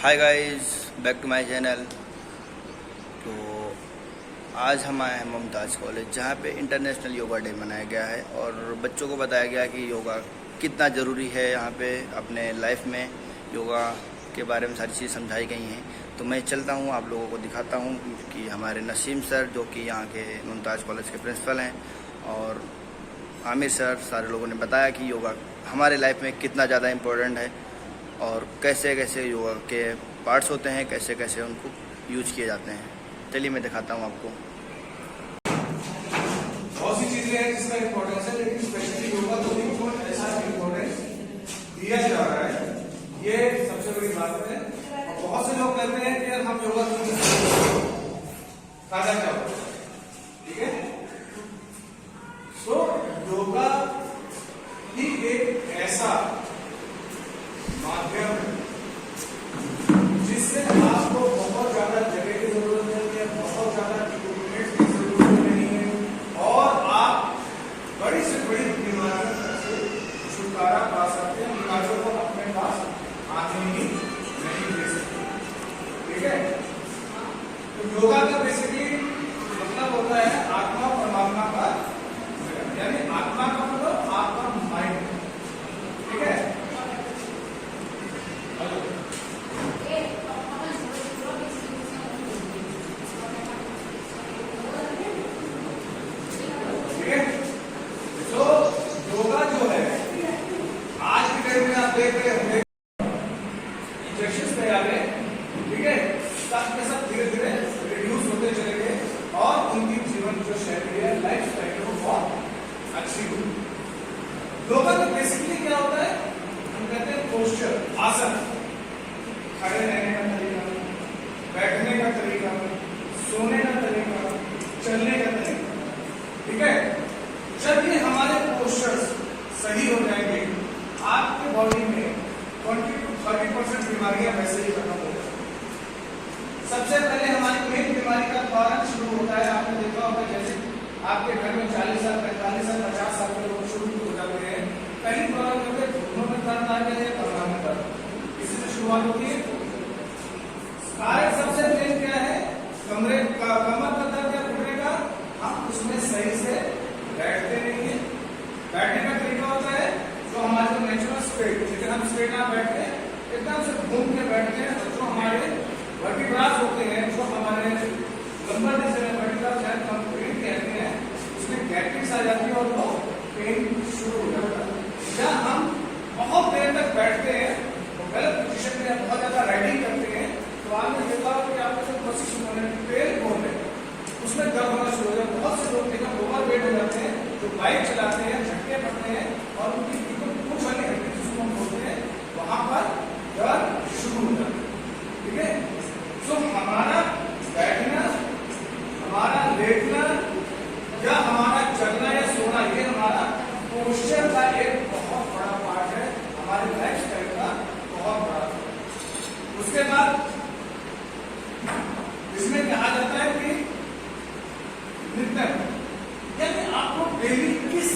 Hi guys, back to my channel. तो आज हम आए हैं मुमताज़ कॉलेज, जहाँ पे इंटरनेशनल योगा डे मनाया गया है और बच्चों को बताया गया कि योगा कितना ज़रूरी है। यहाँ पे अपने लाइफ में योगा के बारे में सारी चीज़ समझाई गई हैं। तो मैं चलता हूँ, आप लोगों को दिखाता हूँ कि हमारे नसीम सर, जो कि यहाँ के मुमताज़ कॉलेज के प्रिंसिपल हैं, और आमिर सर, सारे लोगों ने बताया कि योगा हमारे लाइफ में कितना ज़्यादा इम्पोर्टेंट है और कैसे कैसे योगा के पार्ट्स होते हैं, कैसे कैसे उनको यूज किए जाते हैं। चलिए मैं दिखाता हूँ आपको। बहुत सी चीजें हैं जिसका इम्पोर्टेंस है, लेकिन स्पेशली योगा को ऐसा इम्पोर्टेंस दिया जा रहा है, ये सबसे बड़ी बात है। और बहुत से लोग कहते हैं कि यार हम योगा क्यों नहीं करते, फायदा क्या होगा? ठीक है, तो योगा ही एक ऐसा माध्यम है जिससे आपको बहुत ज्यादा जगह की जरूरत नहीं है, बहुत ज्यादा इक्विपमेंट की जरूरत नहीं है, और आप बड़ी से बड़ी बीमारियों से छुटकारा पा सकते हैं। बीमारियों को अपने पास आने ही नहीं दे सकते। ठीक है, तो योगा का बेसिकली मतलब होता है आत्मा परमात्मा का, यानी आत्मा का मतलब आपका माइंड। ठीक है, देख रहे होंगे इंजेक्शन तैयार है। ठीक है, सबके सब धीरे धीरे रिड्यूस होते चले गए और उनकी जीवन जो शैली है, लाइफ स्टाइल है, वो बहुत अच्छी हुई। योगा में बेसिकली क्या होता है, हम कहते हैं पोस्चर, आसन, खड़े रहने का तरीका, बैठने का तरीका, सोने का तरीका, चलने का तरीका। ठीक है, जब ये हमारे पोस्चर्स सही हो जाएंगे, आपके बॉडी में 20 to 30% बीमारियां वैसे ही खत्म हो जाएंगी। सबसे पहले हमारी मेन बीमारी का कारण शुरू होता है, आपने देखा होगा, जैसे आपके घर में 40 साल, 45 साल, 50 साल के लोग शुरू हो जाते हैं। पहली प्रॉब्लम होती है घुटनों में दर्द आ गया है, कमर में दर्द, इसी से शुरुआत होती है। कारण सबसे मेन क्या है, कमर का दर्द या घुटने का, हम उसमें सही से बैठते नहीं है। बैठने का तरीका होता है जो हमारे जो नेचुरल स्ट्रेट, लेकिन हम स्ट्रेट ना बैठते हैं, एकदम से घूम के बैठते हैं। तो जो हमारे वर्टिब्रास होते हैं, जो हमारे लंबर डिस्क वर्टिब्रास है, हम पेन कहते हैं, उसमें गैप्टिक्स आ जाती है और वो पेन शुरू हो जाता है। या हम बहुत देर तक बैठते हैं, तो गलत पोजीशन में बहुत ज्यादा राइडिंग करते हैं, तो आपने देखा कि आपके साथ पोजीशन होने पेन बोल रहे हैं, उसमें दर्द होना शुरू हो जाता है। बहुत से लोग देखा ओवर वेट हो जाते हैं, जो बाइक चलाते हैं, झटके पड़ते हैं और उनकी कुछ वाली हड्डी जिसको हम बोलते हैं, वहां पर दर्द शुरू हो जाता है। ठीक है, तो हमारा बैठना, हमारा लेटना या हमारा चलना या सोना, ये हमारा पोस्चर का एक बहुत बड़ा पार्ट है, हमारे लाइफ स्टाइल का बहुत बड़ा। उसके बाद इसमें कहा जाता है कि नित्य, यानी आपको डेली किस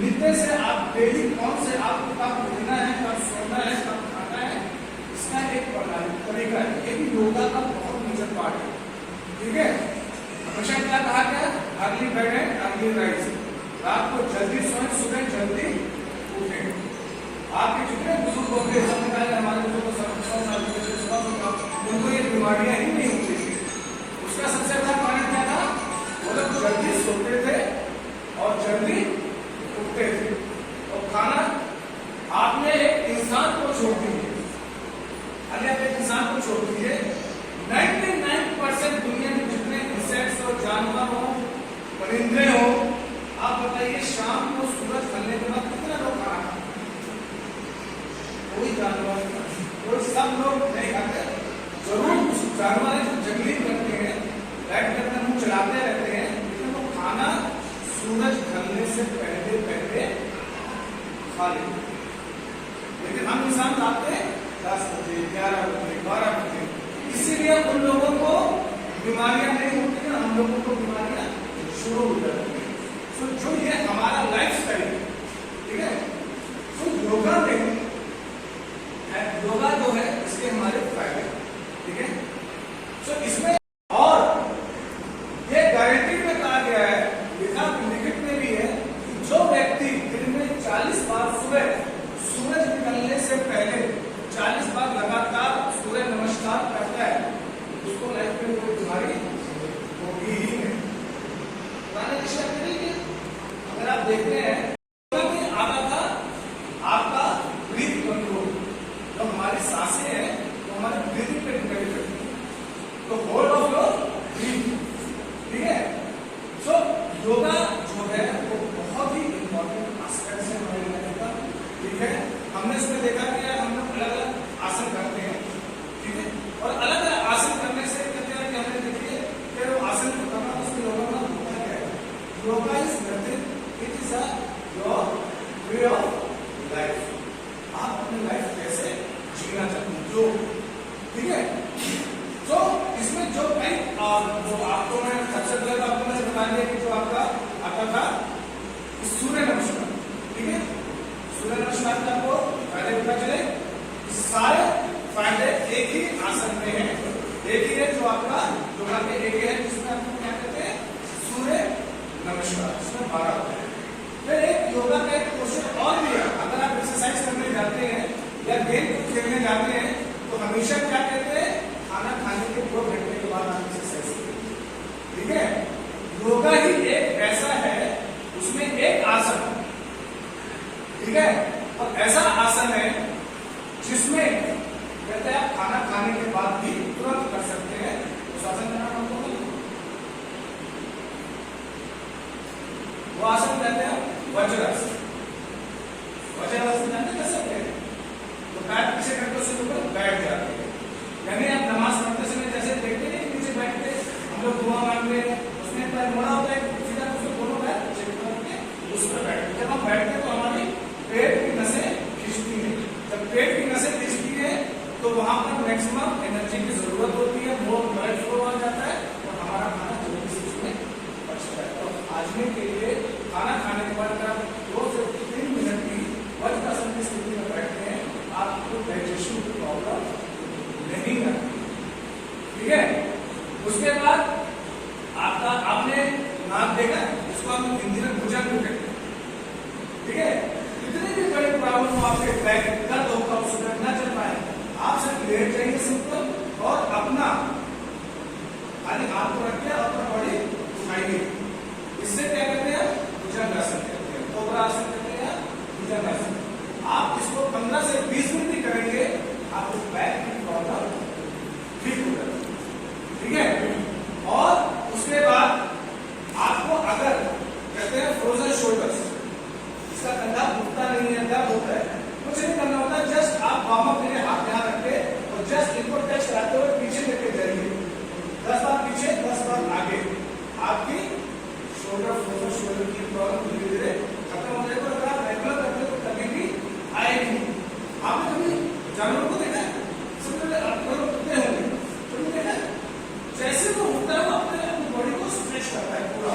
नित्य से, आप डेली कौन से, आपको कब उठना है, कब सोना है, कब खाना है, इसका एक तरीका है। ये भी योगा का बहुत मेजर पार्ट है। ठीक है, हमेशा क्या कहा गया, early bed and early rise, रात को जल्दी सोएं, सुबह जल्दी उठें। आपके जितने बुजुर्ग होंगे, हमारे बुजुर्ग 100 साल के, उनको ये बीमारियां ही नहीं होती थी। उसका सबसे बड़ा कारण क्या था, वो लोग जल्दी सोते थे और जल्दी उठते थे। और खाना, आपने एक इंसान को छोड़ दीजिए, अगर आप एक इंसान को छोड़ दीजिए, 99% दुनिया में जितने इंसेक्ट्स और जानवर हो, परिंदे हो, आप बताइए शाम को सूरज ढलने के बाद कितना लोग खाना खाते? कोई जानवर, कोई, सब लोग नहीं खाते। जरूर कुछ जानवर जो जंगली करते हैं, लाइट के अंदर मुंह चलाते रहते हैं, लेकिन वो खाना सूरज ढलने से पहले पहले खा लेते हैं। लेकिन हम इंसान खाते हैं 10 बजे, 11 बजे, 12 बजे, इसीलिए उन लोगों को बीमारियां नहीं होती हैं, हम लोगों को बीमारियां शुरू हो जाती हैं। तो जो ये हमारा लाइफ स्टाइल है, ठीक है, तो योगा में, योगा जो है इसके हमारे फायदे तो होल्ड ऑफ योर ब्रीथ, ठीक है। सो योगा जो है वो बहुत ही इंपॉर्टेंट एस्पेक्ट है हमारे लाइफ का, ठीक है। हमने इसमें देखा कि यार हम लोग अलग अलग आसन करते हैं, ठीक है, और अलग अलग आसन करने से कहते हैं कि हमने देखिए कि वो आसन को करना उसमें योगा में होता क्या है। Yoga is nothing, it is a your way of life. आप अपनी लाइफ कैसे जीना चाहते हैं जो, ठीक है। तो इसमें जो कई जो आपको मैं सबसे पहले तो आपको मैंने बता दिया कि जो आपका आता था सूर्य नमस्कार, ठीक है। सूर्य नमस्कार का आपको फायदे पता चले, सारे फायदे एक ही आसन में है, एक ही है जो आपका योगा के एक ही है जिसमें आपको क्या कहते हैं सूर्य नमस्कार, इसमें 12 होते हैं। फिर एक योगा का एक क्वेश्चन और भी है, अगर आप एक्सरसाइज करने जाते हैं या गेम खेलने जाते हैं तो हमेशा क्या कहते हैं खाना खाने के 2 घंटे के बाद आप एक्सरसाइज करें, ठीक है। योगा ही एक ऐसा है उसमें एक आसन, ठीक है, और ऐसा आसन है जिसमें कहते हैं आप खाना खाने के बाद भी तुरंत कर सकते हैं। उस आसन का नाम हमको वो आसन कहते हैं वज्रासन। वज्रासन जानते कर सकते हैं, तो पैर पीछे करके उसके ऊपर बैठ जाते हैं, यानी आप नमाज पढ़ते समय जैसे देखते हैं नीचे बैठ के हम लोग दुआ मांगते हैं, उसमें पैर मोड़ा होता है, सीधा उसमें दोनों पैर पीछे करके उस पर बैठते हैं। जब हम बैठते हैं तो हमारी पेट की नसें खिंचती हैं, जब पेट की नसें खिंचती है तो वहां पर मैक्सिमम एनर्जी की जरूरत होती है, मोर ब्लड फ्लो आ जाता है और हमारा खाना जल्दी से उसमें पचता है। तो आजमे के लिए खाना खाने के बाद अगर 2 से 3 मिनट की वज्रासन की स्थिति में बैठते हैं आपको डाइजेशन की प्रॉब्लम नहीं आती, ठीक है। उसके बाद आपका आपने नाक देखा, इसको हम हिंदी में भुजंग कहते हैं, ठीक है। कितनी भी बड़ी प्रॉब्लम हो, आपके बैक दर्द होगा, उसमें न चल पाए, आप सिर्फ लेट जाइए सिंपल और अपना खाली हाथ को रखिए और अपना बॉडी उठाइए, इससे क्या कहते हैं भुजंगासन कहते हैं, कोबरा आसन कहते हैं भुजंगासन। आप इसको 15 से 20 मिनट ही करेंगे, आपको बैक की प्रॉब्लम ठीक हो जाएगी, ठीक है। और उसके बाद आपको अगर कहते हैं फ्रोजन शोल्डर्स, इसका कंधा घुटता नहीं है, दर्द होता है, कुछ नहीं करना होता, जस्ट आप वार्म अप के लिए हाथ यहां रखे और जस्ट इनको टच कराते हुए पीछे लेके जाइए, 10 बार पीछे 10 बार आगे, आपकी शोल्डर फ्रोजन शोल्डर की प्रॉब्लम धीरे धीरे खत्म हो जाएगी। अगर आप रेगुलर करते हो तो कभी भी आएगी। आपने कभी जानवरों को देखा है, सबसे पहले आप लोग उठते होंगे, तुमने देखा जैसे वो उठता है वो अपने बॉडी को स्ट्रेच करता है, पूरा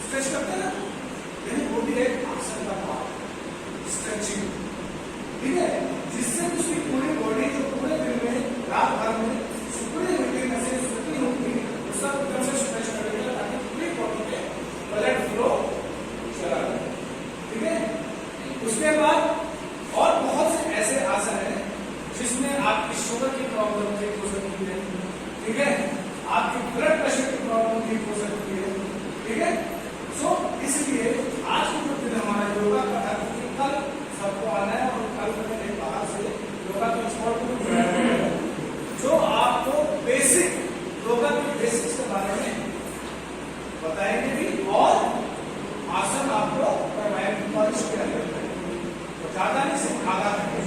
स्ट्रेच करता है ना, यानी वो भी एक आसन का पार्ट स्ट्रेचिंग, ठीक है, जिससे उसकी पूरी बॉडी जो पूरे दिन में रात भर में सुकड़ी हुई नसें सुकड़ी होगी उसका एकदम से स्ट्रेच करेगा ताकि पूरी बॉडी में ब्लड फ्लो चला जाए, ठीक है। उसके बाद और बहुत से ऐसे आसन हैं जिसमें आपकी शुगर की प्रॉब्लम ठीक हो सकती है, ठीक है, आपकी ब्लड प्रेशर की प्रॉब्लम ठीक हो सकती है, ठीक है। सो इसलिए आज की जो दिन हमारा योगा का है, कल सबको आना है और कल मैंने बाहर से योगा के एक्सपर्ट को बुलाया है जो आपको बेसिक योगा के बेसिक्स के बारे में बताएंगे भी और आसन आपको करवाएंगे, तो ज्यादा नहीं सिर्फ आधा घंटे,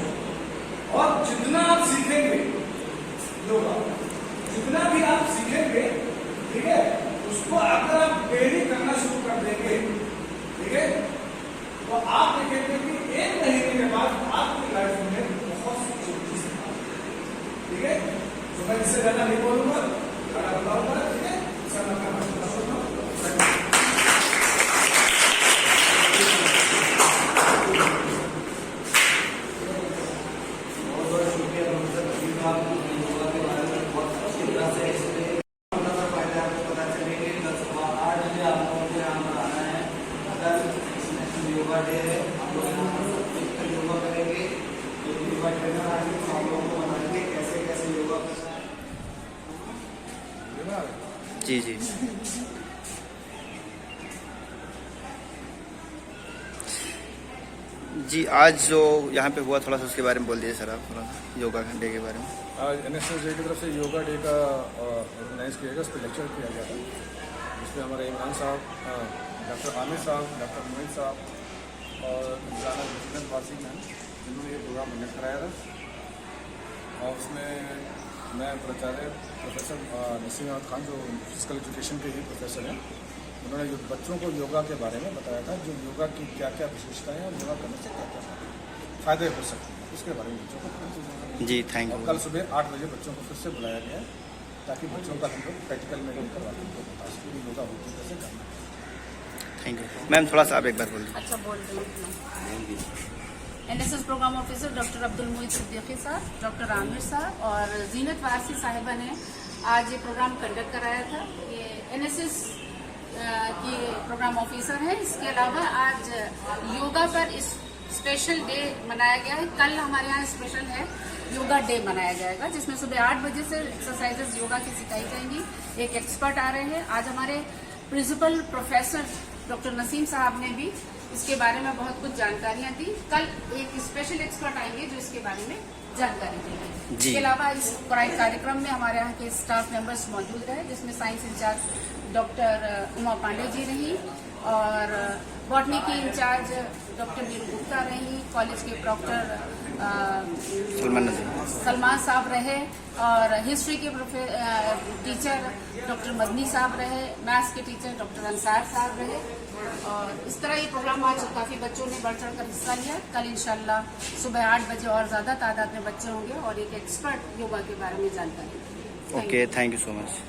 और जितना आप सीखेंगे योगा, जितना भी आप सीखेंगे, ठीक है, उसको अगर आप डेली करना शुरू कर देंगे, ठीक है, तो आप देखेंगे कि 1 महीने के बाद आपकी लाइफ में बहुत सी चेंजेस आएंगे, ठीक है। तो मैं इससे ज्यादा नहीं बोलूंगा, ज्यादा बताऊंगा, ठीक है। सर मैं योगा डे है, हम लोग यहाँ पर योगा करेंगे, तो योगा ट्रेनर आएंगे तो हम लोगों को बताएंगे कैसे कैसे योगा करना है। जी जी जी आज जो यहाँ पे हुआ थोड़ा सा उसके बारे में बोल दीजिए सर आप, थोड़ा सा योगा डे के बारे में। आज NSS डे की तरफ से योगा डे का ऑर्गेनाइज किया गया, उस पर लेक्चर किया गया था, जिसमें हमारे इमरान साहब, डॉक्टर आमिर साहब, डॉक्टर मोहित साहब और जाना वासी मैम, जिन्होंने ये प्रोग्राम कंडक्ट कराया था। और उसमें मैं प्राचार्य प्रोफेसर नसीम अहमद खान, जो फिजिकल एजुकेशन के ही प्रोफेसर हैं, उन्होंने जो बच्चों को योगा के बारे में बताया था, जो योगा की क्या क्या विशेषताएं हैं और योगा करने से क्या क्या फ़ायदे हो सकते हैं, उसके बारे में बच्चों को जी थैंक यू। कल सुबह 8 बजे बच्चों को फिर से बुलाया गया है, ताकि बच्चों का हम लोग प्रैक्टिकल में लेकर वाले को बता सकें योगा होती है कैसे करना है। थैंक यू मैम, थोड़ा सा आप एक बार बोलिए। अच्छा बोल रही हूँ। NSS program officer doctor Abdul Mohit Siddiqui साहब, डॉक्टर आमिर साहब और जीनत वारसी साहिबा ने आज ये प्रोग्राम कंडक्ट कराया था। ये NSS की प्रोग्राम ऑफिसर है। इसके अलावा आज योगा पर इस स्पेशल डे मनाया गया है। कल हमारे यहाँ स्पेशल है योगा डे मनाया जाएगा, जिसमें सुबह 8 बजे से एक्सरसाइजेस योगा की सिखाई जाएंगी। एक एक्सपर्ट आ रहे हैं। आज हमारे प्रिंसिपल प्रोफेसर डॉक्टर नसीम साहब ने भी इसके बारे में बहुत कुछ जानकारियां दी। कल एक स्पेशल एक्सपर्ट आएंगे जो इसके बारे में जानकारी देंगे। इसके अलावा इस कार्यक्रम में हमारे यहाँ के स्टाफ मेंबर्स मौजूद रहे, जिसमें science incharge doctor Uma Pandey ji रही और बॉटनी की इंचार्ज डॉक्टर नीरू गुप्ता रही, कॉलेज के प्रॉक्टर सलमान साहब रहे और हिस्ट्री के टीचर डॉक्टर मदनी साहब रहे, मैथ्स के टीचर डॉक्टर अंसार साहब रहे। और इस तरह ये प्रोग्राम आज काफ़ी बच्चों ने बढ़ चढ़ कर हिस्सा लिया। कल इंशाल्लाह सुबह 8 बजे और ज़्यादा तादाद में बच्चे होंगे और एक एक्सपर्ट योगा के बारे में जानकारी। Okay, thank you so much.